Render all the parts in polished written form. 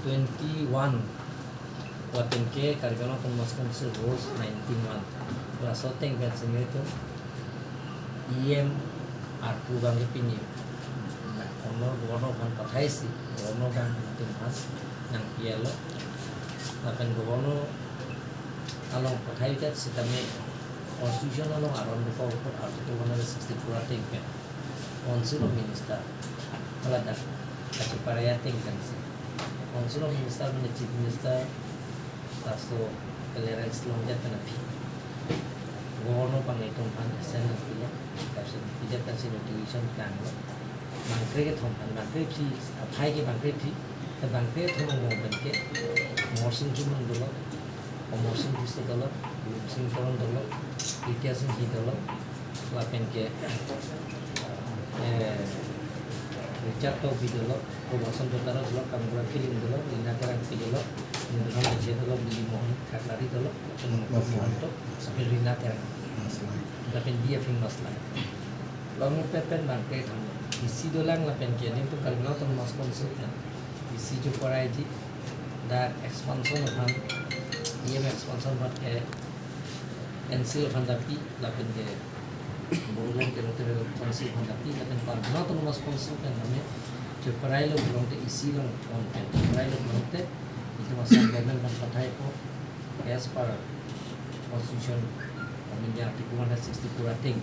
21 waten ke Kargala Autonomous Council rules 19-1 laso teng bensin itu EM artu bang pini gono kan pathai si gono kan tim mas nang pielo lapen gono along pathai kat sitame constitution along aron ko article 164 teng pe council of minister alada kacu paraya teng kan si council of minister mana chief minister tasto clearance long jatan api gono pang itu pan sen api ya kasi tidak kasi notification kan bangkre ke thom pan bangkre phi aphai ke bangkre phi ta bangkre thom mo banke motion juman dolo motion disto dolo sing koron dolo ityas hi dolo lapen ke Richard to video ko motion dolo dolo kamera film dolo ina terang video dengan aja dulu beli mohon kakari dulu untuk sampai rina terang tapi dia famous lah lalu pepen bangkai thang isi dolang lah pen kian itu kalau nggak tuh mas konsultan isi jo korai ji dan expansion thang dia expansion buat ke NCL tapi lah pen ke bulan ke hotel konsul tapi lah pen kalau nggak tuh mas konsultan namanya jo korai lo belum ke isi lo konten korai lo belum ke itu masih government dan pathai ko as per constitution India article 164 thing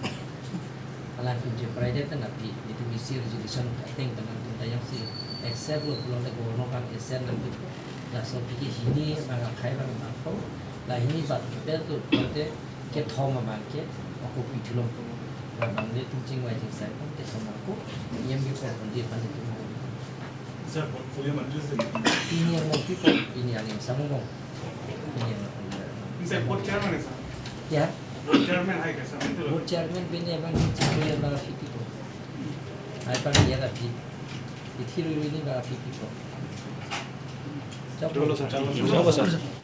alam kunci private kan tapi itu misi resolution thing dengan tentang si except lo belum ada gono kan except nanti dah so pikir ini mana khai mana apa lah ini bat kita tu berarti ke thom ke aku pitulong bangde tuncing wajib saya pun ke thom aku yang bisa nanti pada tu Sir, portfolio manager से ini yang mau people ini yang sama mau ini yang Sir, board chairman है sir. ya Board chairman है कैसा? board chairman bini abang cikgu yang baga fiti ko ay pang dia tapi ithiru ini baga fiti ko चलो सर